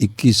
21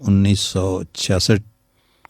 1966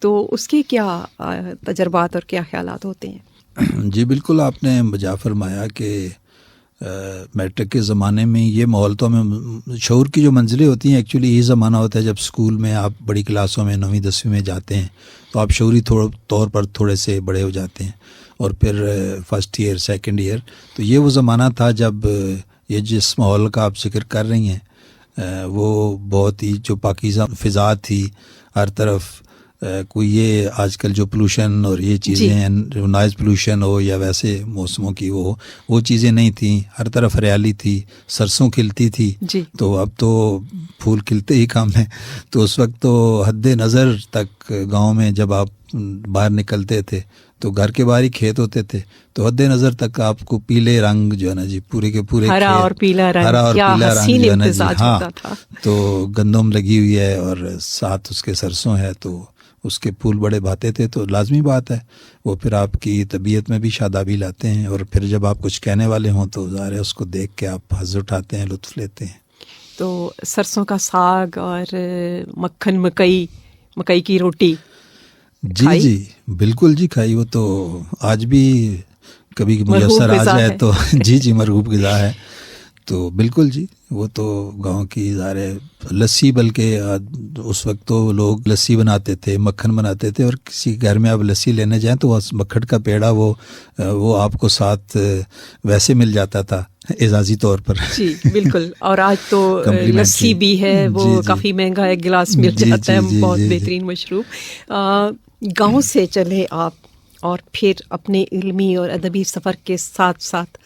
تو اس کے کیا تجربات اور کیا خیالات ہوتے ہیں؟ جی بالکل، آپ نے بجا فرمایا کہ میٹرک کے زمانے میں یہ ماحول تو ہمیں شعور کی جو منزلیں ہوتی ہیں ایکچولی یہی زمانہ ہوتا ہے جب اسکول میں آپ بڑی کلاسوں میں 9ویں 10ویں میں جاتے ہیں تو آپ شعوری طور پر تھوڑے سے بڑے ہو جاتے ہیں، اور پھر فرسٹ ایئر سیکنڈ ایئر، تو یہ وہ زمانہ تھا جب یہ جس ماحول کا آپ ذکر کر رہی ہیں وہ بہت ہی جو پاکیزہ فضا تھی، ہر طرف کوئی یہ آج کل جو پولوشن اور یہ چیزیں ہیں، نوائز پولوشن ہو یا ویسے موسموں کی وہ چیزیں نہیں تھیں، ہر طرف ہریالی تھی، سرسوں کھلتی تھی، تو اب تو پھول کھلتے ہی کم ہیں، تو اس وقت تو حد نظر تک گاؤں میں جب آپ باہر نکلتے تھے تو گھر کے باہر ہی کھیت ہوتے تھے، تو حد نظر تک آپ کو پیلے رنگ جو ہے نا جی، پورے کے پورے ہرا اور پیلا رنگ جو ہے نا جی، ہاں تو گندم لگی ہوئی ہے اور ساتھ اس کے سرسوں ہے، تو اس کے پھول بڑے بھاتے تھے، تو لازمی بات ہے وہ پھر آپ کی طبیعت میں بھی شادابی لاتے ہیں، اور پھر جب آپ کچھ کہنے والے ہوں تو ظاہر ہے اس کو دیکھ کے آپ حظ اٹھاتے ہیں، لطف لیتے ہیں۔ تو سرسوں کا ساگ اور مکھن مکئی کی روٹی جی بالکل جی، کھائی، وہ تو آج بھی کبھی میسر آ جائے تو جی مرغوب غذا ہے، تو بالکل جی، وہ تو گاؤں کی ظاہر لسی، بلکہ اس وقت تو لوگ لسی بناتے تھے، مکھن بناتے تھے، اور کسی گھر میں آپ لسی لینے جائیں تو مکھن کا پیڑا وہ آپ کو ساتھ ویسے مل جاتا تھا اعزازی طور پر۔ جی بالکل، اور آج تو لسی بھی ہے، وہ کافی مہنگا ایک گلاس مل جاتا ہے، بہت بہترین مشروب۔ گاؤں سے چلے آپ اور پھر اپنے علمی اور ادبی سفر کے ساتھ ساتھ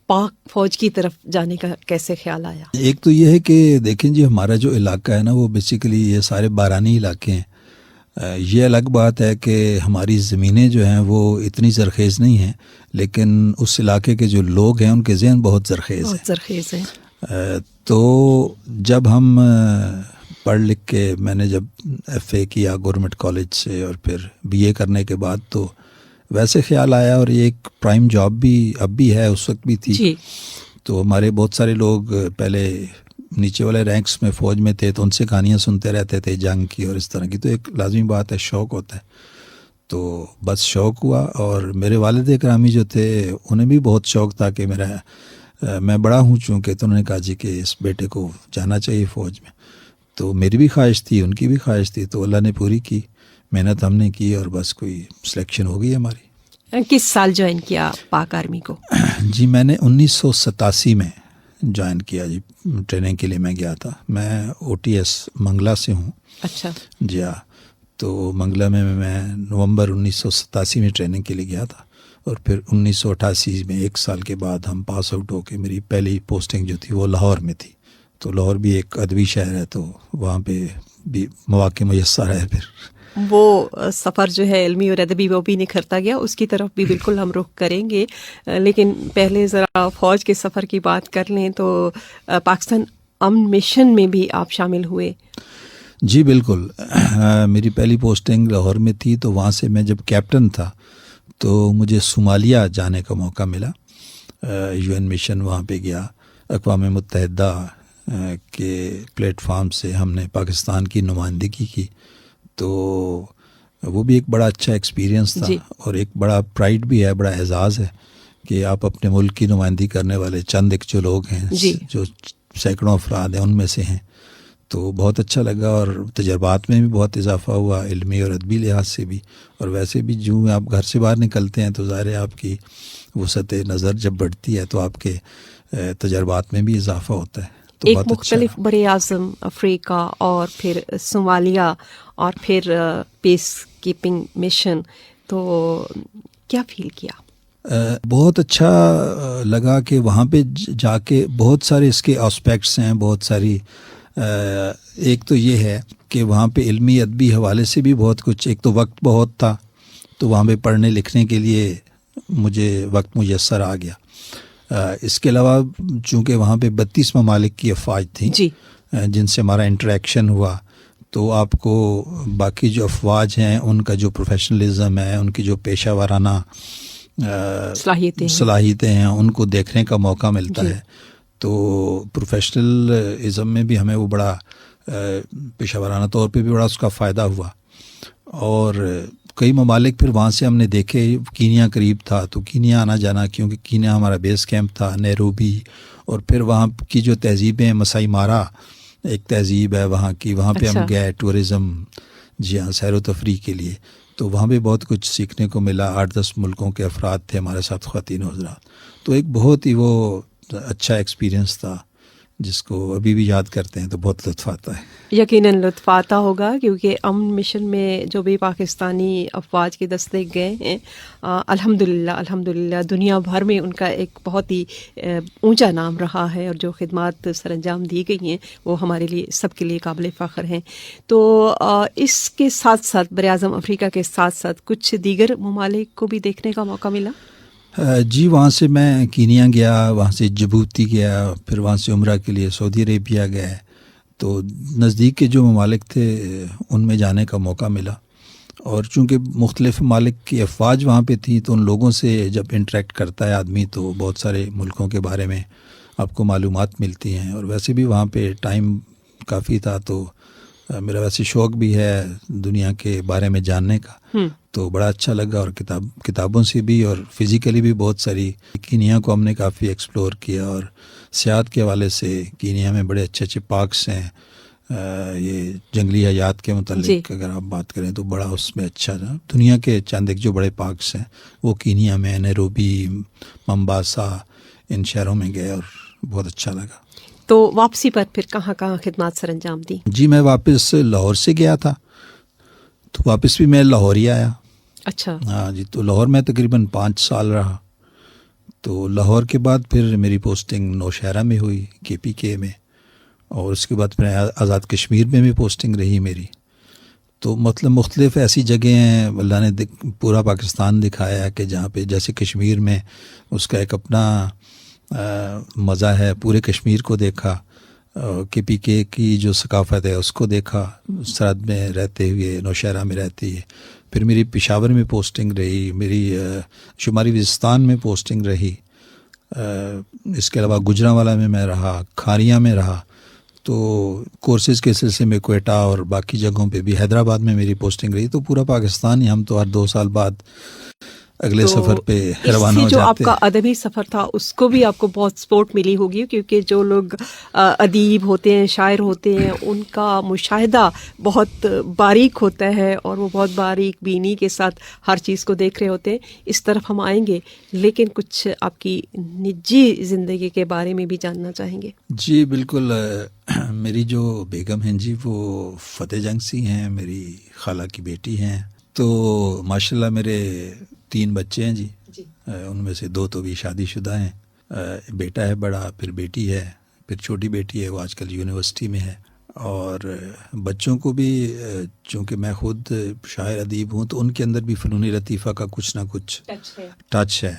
پاک فوج کی طرف جانے کا کیسے خیال آیا؟ ایک تو یہ ہے کہ دیکھیں جی، ہمارا جو علاقہ ہے نا وہ بیسیکلی یہ سارے بارانی علاقے ہیں۔ یہ الگ بات ہے کہ ہماری زمینیں جو ہیں وہ اتنی زرخیز نہیں ہیں، لیکن اس علاقے کے جو لوگ ہیں ان کے ذہن بہت زرخیز ہیں۔ تو جب ہم پڑھ لکھ کے، میں نے جب ایف اے کیا گورنمنٹ کالج سے اور پھر بی اے کرنے کے بعد، تو ویسے خیال آیا، اور یہ ایک پرائم جاب بھی اب بھی ہے، اس وقت بھی تھی جی۔ تو ہمارے بہت سارے لوگ پہلے نیچے والے رینکس میں فوج میں تھے، تو ان سے کہانیاں سنتے رہتے تھے جنگ کی اور اس طرح کی، تو ایک لازمی بات ہے، شوق ہوتا ہے، تو بس شوق ہوا۔ اور میرے والد گرامی جو تھے انہیں بھی بہت شوق تھا کہ میں بڑا ہوں چونکہ، تو انہوں نے کہا جی کہ اس بیٹے کو جانا چاہیے فوج میں، تو میری بھی خواہش تھی، ان کی بھی خواہش تھی، تو اللہ نے پوری کی، محنت ہم نے کی، اور بس کوئی سلیکشن ہو گئی ہماری۔ کس سال جوائن کیا پاک آرمی کو؟ جی میں نے 1987 میں جوائن کیا جی، ٹریننگ کے لیے میں گیا تھا۔ میں او ٹی ایس منگلہ سے ہوں۔ اچھا جی ہاں، تو منگلہ میں نومبر 1987 میں ٹریننگ کے لیے گیا تھا، اور پھر 1988 میں 1 سال کے بعد ہم پاس آؤٹ ہو کے، میری پہلی پوسٹنگ جو تھی وہ لاہور میں تھی، تو لاہور بھی ایک ادبی شہر ہے، تو وہاں پہ بھی مواقع میسر ہے۔ پھر وہ سفر جو ہے علمی اور ادبی وہ بھی نکھرتا گیا، اس کی طرف بھی بالکل ہم رخ کریں گے، لیکن پہلے ذرا فوج کے سفر کی بات کر لیں تو پاکستان امن مشن میں بھی آپ شامل ہوئے۔ جی بالکل، میری پہلی پوسٹنگ لاہور میں تھی، تو وہاں سے میں جب کیپٹن تھا تو مجھے صومالیہ جانے کا موقع ملا، یو این مشن وہاں پہ گیا، اقوام متحدہ کے پلیٹ فارم سے ہم نے پاکستان کی نمائندگی کی، تو وہ بھی ایک بڑا اچھا ایکسپیرینس تھا، اور ایک بڑا پرائڈ بھی ہے، بڑا اعزاز ہے کہ آپ اپنے ملک کی نمائندگی کرنے والے چند ایک جو لوگ ہیں، جو سینکڑوں افراد ہیں ان میں سے ہیں، تو بہت اچھا لگا، اور تجربات میں بھی بہت اضافہ ہوا، علمی اور ادبی لحاظ سے بھی، اور ویسے بھی جو آپ گھر سے باہر نکلتے ہیں تو ظاہر ہے آپ کی وسعت نظر جب بڑھتی ہے تو آپ کے تجربات میں بھی اضافہ ہوتا ہے۔ تو ایک مختلف بر اعظم افریقہ اور پھر صومالیہ اور پھر پیس کیپنگ مشن، تو کیا فیل کیا؟ بہت اچھا لگا کہ وہاں پہ جا کے بہت سارے اس کے آسپیکٹس ہیں، بہت ساری، ایک تو یہ ہے کہ وہاں پہ علمی ادبی حوالے سے بھی بہت کچھ، ایک تو وقت بہت تھا، تو وہاں پہ پڑھنے لکھنے کے لیے مجھے وقت میسر آ گیا۔ اس کے علاوہ چونکہ وہاں پہ 32 ممالک کی افواج تھیں جن سے ہمارا انٹریکشن ہوا، تو آپ کو باقی جو افواج ہیں ان کا جو پروفیشنلزم ہے، ان کی جو پیشہ ورانہ صلاحیتیں ہیں، ان کو دیکھنے کا موقع ملتا ہے، تو پروفیشنلزم میں بھی ہمیں وہ بڑا پیشہ ورانہ طور پہ بھی بڑا اس کا فائدہ ہوا۔ اور کئی ممالک پھر وہاں سے ہم نے دیکھے. کینیا قریب تھا تو کینیا آنا جانا, کیونکہ کینیا ہمارا بیس کیمپ تھا, نیروبی, اور پھر وہاں کی جو تہذیبیں, مسائی مارا ایک تہذیب ہے وہاں کی, وہاں پہ ہم گئے ٹورزم, جی ہاں, سیر و تفریح کے لیے. تو وہاں بھی بہت کچھ سیکھنے کو ملا. 8-10 ملکوں کے افراد تھے ہمارے ساتھ, خواتین و حضرات. تو ایک بہت ہی وہ اچھا ایکسپیرینس تھا جس کو ابھی بھی یاد کرتے ہیں تو بہت لطف آتا ہے. یقیناً لطف آتا ہوگا, کیونکہ امن مشن میں جو بھی پاکستانی افواج کے دستے گئے ہیں, الحمدللہ دنیا بھر میں ان کا ایک بہت ہی اونچا نام رہا ہے, اور جو خدمات سر انجام دی گئی ہیں وہ ہمارے لیے, سب کے لیے قابل فخر ہیں. تو اس کے ساتھ ساتھ براعظم افریقہ کے ساتھ ساتھ کچھ دیگر ممالک کو بھی دیکھنے کا موقع ملا؟ جی, وہاں سے میں کینیا گیا, وہاں سے جبوتی گیا, پھر وہاں سے عمرہ کے لیے سعودی عربیہ گئے. تو نزدیک کے جو ممالک تھے ان میں جانے کا موقع ملا. اور چونکہ مختلف ممالک کی افواج وہاں پہ تھیں تو ان لوگوں سے جب انٹریکٹ کرتا ہے آدمی تو بہت سارے ملکوں کے بارے میں آپ کو معلومات ملتی ہیں. اور ویسے بھی وہاں پہ ٹائم کافی تھا تو میرا ویسے شوق بھی ہے دنیا کے بارے میں جاننے کا, تو بڑا اچھا لگا. اور کتابوں سے بھی اور فزیکلی بھی بہت ساری کینیا کو ہم نے کافی ایکسپلور کیا. اور سیاحت کے حوالے سے کینیا میں بڑے اچھے اچھے پارکس ہیں. یہ جنگلی حیات کے متعلق اگر آپ بات کریں تو بڑا اس میں اچھا تھا. دنیا کے چند ایک جو بڑے پارکس ہیں وہ کینیا میں, نیروبی, ممباسا, ان شہروں میں گئے اور بہت اچھا لگا. تو واپسی پر پھر کہاں کہاں خدمات سر انجام دی؟ جی, میں واپس لاہور سے گیا تھا تو واپس بھی میں لاہور ہی آیا. اچھا. ہاں جی, تو لاہور میں تقریباً 5 سال رہا. تو لاہور کے بعد پھر میری پوسٹنگ نوشہرہ میں ہوئی KPK میں, اور اس کے بعد پھر آزاد کشمیر میں بھی پوسٹنگ رہی میری. تو مطلب مختلف ایسی جگہیں ہیں اللہ نے پورا پاکستان دکھایا ہے کہ جہاں پہ جیسے کشمیر میں اس کا ایک اپنا مزہ ہے, پورے کشمیر کو دیکھا. KPK کی جو ثقافت ہے اس کو دیکھا سرحد میں رہتے ہوئے, نوشہرہ میں رہتی ہے. پھر میری پشاور میں پوسٹنگ رہی, میری شمالی وزستان میں پوسٹنگ رہی. اس کے علاوہ گجرانوالہ میں رہا, کھاریاں میں رہا. تو کورسز کے سلسلے میں کوئٹہ اور باقی جگہوں پہ بھی, حیدرآباد میں میری پوسٹنگ رہی. تو پورا پاکستان ہی, ہم تو ہر 2 سال بعد اگلے سفر پہ روانہ ہو جاتے. جو آپ کا ادبی سفر تھا اس کو بھی آپ کو بہت سپورٹ ملی ہوگی, کیونکہ جو لوگ ادیب ہوتے ہیں, شاعر ہوتے ہیں, ان کا مشاہدہ بہت باریک ہوتا ہے اور وہ بہت باریک بینی کے ساتھ ہر چیز کو دیکھ رہے ہوتے ہیں. اس طرف ہم آئیں گے, لیکن کچھ آپ کی نجی زندگی کے بارے میں بھی جاننا چاہیں گے. جی بالکل. میری جو بیگم ہیں جی وہ فتح جنگ سی ہیں, میری خالہ کی بیٹی ہیں. تو ماشاءاللہ میرے 3 بچے ہیں جی. ان میں سے 2 تو بھی شادی شدہ ہیں. بیٹا ہے بڑا, پھر بیٹی ہے, پھر چھوٹی بیٹی ہے, وہ آج کل یونیورسٹی میں ہے. اور بچوں کو بھی, چونکہ میں خود شاعر ادیب ہوں تو ان کے اندر بھی فنون لطیفہ کا کچھ نہ کچھ ٹچ ہے.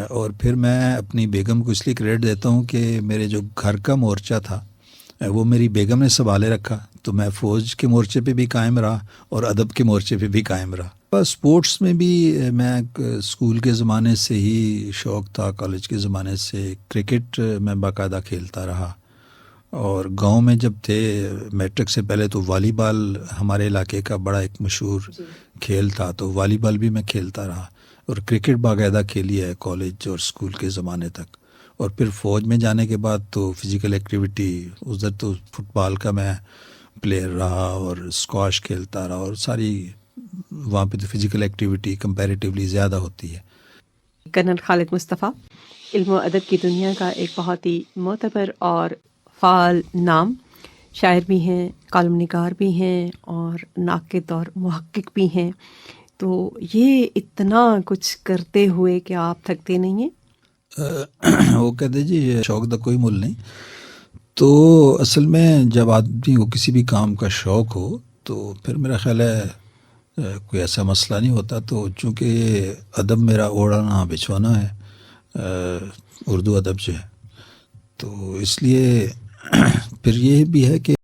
اور پھر میں اپنی بیگم کو اس لیے کریڈٹ دیتا ہوں کہ میرے جو گھر کا مورچہ تھا وہ میری بیگم نے سنبھالے رکھا. تو میں فوج کے مورچے پہ بھی قائم رہا اور ادب کے مورچے پہ بھی قائم رہا. اسپورٹس میں بھی میں اسکول کے زمانے سے ہی شوق تھا, کالج کے زمانے سے کرکٹ میں باقاعدہ کھیلتا رہا. اور گاؤں میں جب تھے میٹرک سے پہلے تو والی بال ہمارے علاقے کا بڑا ایک مشہور کھیل تھا, تو والی بال بھی میں کھیلتا رہا. اور کرکٹ باقاعدہ کھیلی ہے کالج اور اسکول کے زمانے تک. اور پھر فوج میں جانے کے بعد تو فزیکل ایکٹیویٹی, ادھر تو فٹ بال کا میں پلیئر رہا اور اسکواش کھیلتا رہا, اور ساری وہاں پہ تو فزیکل ایکٹیویٹی کمپیریٹیولی زیادہ ہوتی ہے. کرنل خالد مصطفیٰ, علم و ادب کی دنیا کا ایک بہت ہی معتبر اور فعال نام, شاعر بھی ہیں, کالم نگار بھی ہیں اور ناقد اور محقق بھی ہیں. تو یہ اتنا کچھ کرتے ہوئے کہ آپ تھکتے نہیں ہیں؟ وہ کہتے جی شوق کا کوئی مول نہیں. تو اصل میں جب آدمی کو کسی بھی کام کا شوق ہو تو پھر میرا خیال ہے کوئی ایسا مسئلہ نہیں ہوتا. تو چونکہ ادب میرا اوڑھنا بچھونا ہے, اردو ادب جو ہے, تو اس لیے پھر یہ بھی ہے کہ